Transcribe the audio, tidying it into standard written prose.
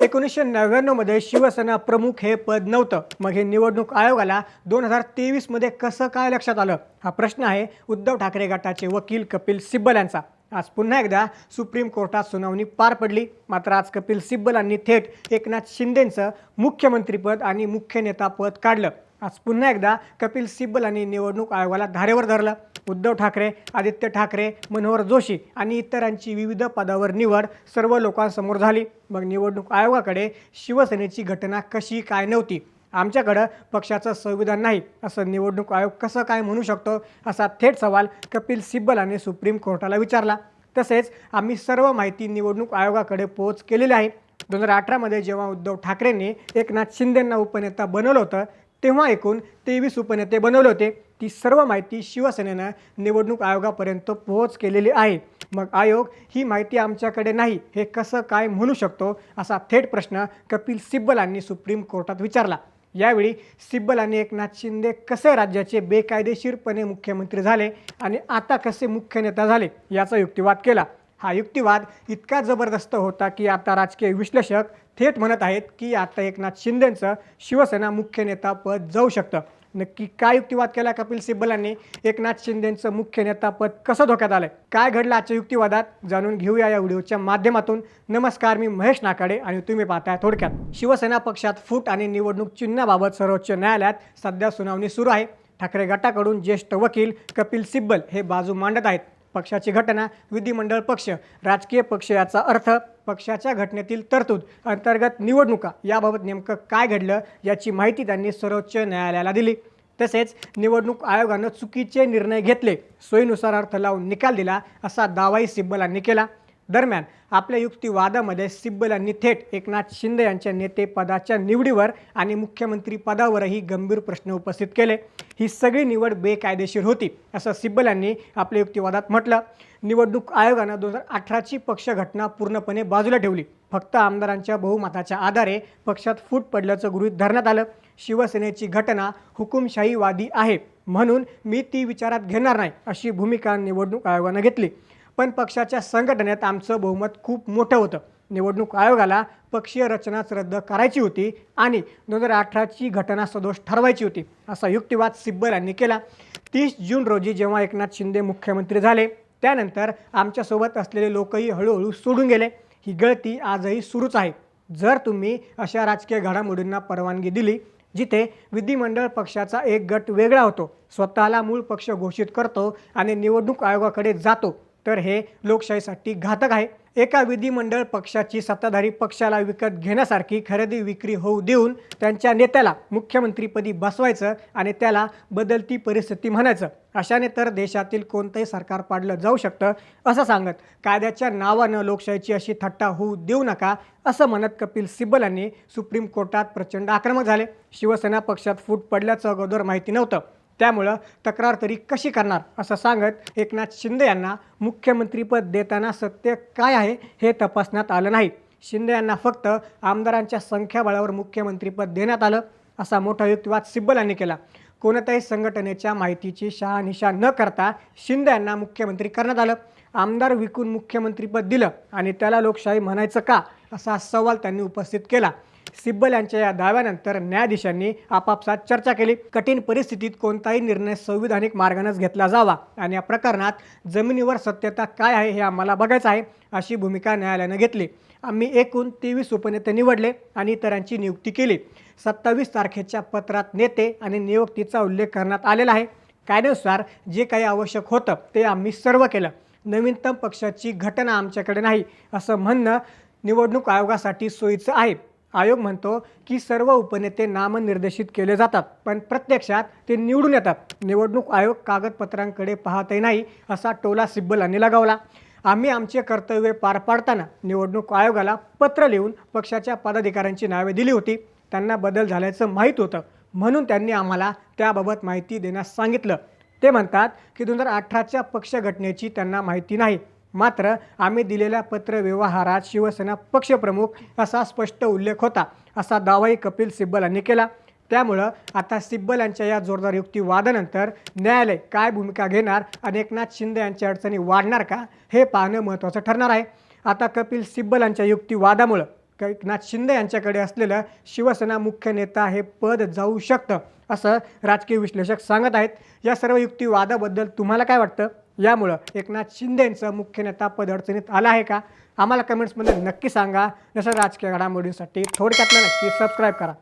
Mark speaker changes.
Speaker 1: 1999 मध्ये शिवसेना प्रमुख हे पद नव्हतं, मग हे निवडणूक आयोगाला 2023 मध्ये कसं काय लक्षात आलं? हा प्रश्न आहे उद्धव ठाकरे गटाचे वकील कपिल सिब्बल यांचा. आज पुन्हा एकदा सुप्रीम कोर्टात सुनावणी पार पडली. मात्र आज कपिल सिब्बलांनी थेट एकनाथ शिंदेंचं मुख्यमंत्रीपद आणि मुख्य नेता पद काढलं. आज पुन्हा एकदा कपिल सिब्बलांनी निवडणूक आयोगाला धारेवर धरलं. उद्धव ठाकरे, आदित्य ठाकरे, मनोहर जोशी आणि इतरांची विविध पदावर निवड सर्व लोकांसमोर झाली. मग निवडणूक आयोगाकडे शिवसेनेची घटना कशी काय नव्हती, आमच्याकडं पक्षाचं संविधान नाही असं निवडणूक आयोग कसं काय म्हणू शकतो, असा थेट सवाल कपिल सिब्बलांनी सुप्रीम कोर्टाला विचारला. तसेच आम्ही सर्व माहिती निवडणूक आयोगाकडे पोहोच केलेली आहे. 2018 मध्ये जेव्हा उद्धव ठाकरेंनी एकनाथ शिंदेंना उपनेता बनवलं होतं, तेव्हा एकूण 23 उपनेते बनवले होते. ती सर्व माहिती शिवसेनेनं निवडणूक आयोगापर्यंत पोहोच केलेली आहे. मग आयोग ही माहिती आमच्याकडे नाही हे कसं काय म्हणू शकतो, असा थेट प्रश्न कपिल सिब्बलांनी सुप्रीम कोर्टात विचारला. यावेळी सिब्बलांनी एकनाथ शिंदे कसे राज्याचे बेकायदेशीरपणे मुख्यमंत्री झाले आणि आता कसे मुख्य नेता झाले याचा युक्तिवाद केला. हा युक्तिवाद इतका जबरदस्त होता की आता राजकीय विश्लेषक थेट म्हणत आहेत की आता एकनाथ शिंदेंचं शिवसेना मुख्य नेता पद जाऊ शकतं. नक्की काय युक्तिवाद केला कपिल सिब्बलांनी? एकनाथ शिंदेंचं मुख्य नेता पद कसं धोक्यात आलंय? काय घडलं आजच्या युक्तिवादात? जाणून घेऊया या व्हिडिओच्या माध्यमातून. नमस्कार, मी महेश नाकाडे आणि तुम्ही पाहताय थोडक्यात. शिवसेना पक्षात फूट आणि निवडणूक चिन्हाबाबत सर्वोच्च न्यायालयात सध्या सुनावणी सुरू आहे. ठाकरे गटाकडून ज्येष्ठ वकील कपिल सिब्बल हे बाजू मांडत आहेत. पक्षाची घटना, विधिमंडळ पक्ष, राजकीय पक्ष याचा अर्थ, पक्षाच्या घटनेतील तरतूद, अंतर्गत निवडणुका याबाबत नेमकं काय घडलं याची माहिती त्यांनी सर्वोच्च न्यायालयाला दिली. तसेच निवडणूक आयोगानं चुकीचे निर्णय घेतले, सोयीनुसार अर्थ लावून निकाल दिला असा दावाही सिब्बलांनी केला. दरम्यान आपल्या युक्तिवादामध्ये सिब्बलांनी थेट एकनाथ शिंदे यांच्या नेतेपदाच्या निवडीवर आणि मुख्यमंत्री पदावरही गंभीर प्रश्न उपस्थित केले. ही सगळी निवड बेकायदेशीर होती असं सिब्बलांनी आपल्या युक्तिवादात म्हटलं. निवडणूक आयोगानं 2018ची पक्ष घटना पूर्णपणे बाजूला ठेवली. फक्त आमदारांच्या बहुमताच्या आधारे पक्षात फूट पडल्याचं गृहीत धरण्यात आलं. शिवसेनेची घटना हुकुमशाहीवादी आहे म्हणून मी ती विचारात घेणार नाही अशी भूमिका निवडणूक आयोगानं घेतली. पण पक्षाच्या संघटनेत आमचं बहुमत खूप मोठं होतं. निवडणूक आयोगाला पक्षीय रचनाच रद्द करायची होती आणि 2018ची घटना सदोष ठरवायची होती असा युक्तिवाद सिब्बल यांनी केला. 30 जून रोजी जेव्हा एकनाथ शिंदे मुख्यमंत्री झाले, त्यानंतर आमच्यासोबत असलेले लोकही हळूहळू सोडून गेले. ही गळती आजही सुरूच आहे. जर तुम्ही अशा राजकीय घडामोडींना परवानगी दिली जिथे विधिमंडळ पक्षाचा एक गट वेगळा होतो, स्वतःला मूळ पक्ष घोषित करतो आणि निवडणूक आयोगाकडे जातो, तर हे लोकशाहीसाठी घातक आहे. एका विधिमंडळ पक्षाची सत्ताधारी पक्षाला विकत घेण्यासारखी खरेदी विक्री होऊ देऊन त्यांच्या नेत्याला मुख्यमंत्रीपदी बसवायचं आणि त्याला बदलती परिस्थिती म्हणायचं, अशाने तर देशातील कोणतंही सरकार पाडलं जाऊ शकतं असं सांगत कायद्याच्या नावानं लोकशाहीची अशी थट्टा होऊ देऊ नका असं म्हणत कपिल सिब्बलांनी सुप्रीम कोर्टात प्रचंड आक्रमक झाले. शिवसेना पक्षात फूट पडल्याचं अगोदर माहिती नव्हतं, त्यामुळं तक्रार तरी कशी करणार असं सांगत एकनाथ शिंदे यांना मुख्यमंत्रीपद देताना सत्य काय आहे हे तपासण्यात आलं नाही. शिंदे यांना फक्त आमदारांच्या संख्याबळावर मुख्यमंत्रीपद देण्यात आलं असा मोठा युक्तिवाद सिब्बल यांनी केला. कोणत्याही संघटनेच्या माहितीची शहानिशा न करता शिंदे यांना मुख्यमंत्री करण्यात आलं. आमदार विकून मुख्यमंत्रीपद दिलं आणि त्याला लोकशाही म्हणायचं का, असा सवाल त्यांनी उपस्थित केला. सिब्बल यांच्या या दाव्यानंतर न्यायाधीशांनी आपापसात चर्चा केली. कठीण परिस्थितीत कोणताही निर्णय संविधानिक मार्गानेच घेतला जावा आणि या प्रकरणात जमिनीवर सत्यता काय आहे हे आम्हाला बघायचं आहे अशी भूमिका न्यायालयानं घेतली. आम्ही एकूण 23 उपनेते निवडले आणि इतरांची नियुक्ती केली. 27 तारखेच्या पत्रात नेते आणि नियुक्तीचा उल्लेख करण्यात आलेला आहे. कायद्यानुसार जे काही आवश्यक होतं ते आम्ही सर्व केलं. नवीनतम पक्षाची घटना आमच्याकडे नाही असं म्हणणं निवडणूक आयोगासाठी सोयीचं आहे. आयोग म्हणतो की सर्व उपनेते नामनिर्देशित केले जातात, पण प्रत्यक्षात ते निवडून येतात. निवडणूक आयोग कागदपत्रांकडे पाहतही नाही असा टोला सिब्बल यांनी लगावला. आम्ही आमचे कर्तव्य पार पाडताना निवडणूक आयोगाला पत्र लिहून पक्षाच्या पदाधिकाऱ्यांची नावे दिली होती. त्यांना बदल झाल्याचं माहीत होतं म्हणून त्यांनी आम्हाला त्याबाबत माहिती देण्यास सांगितलं. ते म्हणतात की 2018च्या पक्ष घटनेची त्यांना माहिती नाही. मात्र आम्ही दिलेल्या पत्रव्यवहारात शिवसेना पक्षप्रमुख असा स्पष्ट उल्लेख होता असा दावाही कपिल सिब्बल यांनी केला. त्यामुळं आता सिब्बल यांच्या या जोरदार युक्तिवादानंतर न्यायालय काय भूमिका घेणार आणि एकनाथ शिंदे यांच्या अडचणी वाढणार का हे पाहणं महत्त्वाचं ठरणार आहे. आता कपिल सिब्बल यांच्या युक्तिवादामुळं एकनाथ शिंदे यांच्याकडे असलेलं शिवसेना मुख्य नेता हे पद जाऊ शकतं, असं राजकीय विश्लेषक सांगत आहेत. या सर्व युक्तिवादाबद्दल तुम्हाला काय वाटतं? यामुळं एकनाथ शिंदेंचं मुख्य नेता पद अडचणीत आलं आहे का? आम्हाला कमेंट्समध्ये नक्की सांगा. जसं राजकीय घडामोडींसाठी थोडक्यातलं नक्की सबस्क्राईब करा.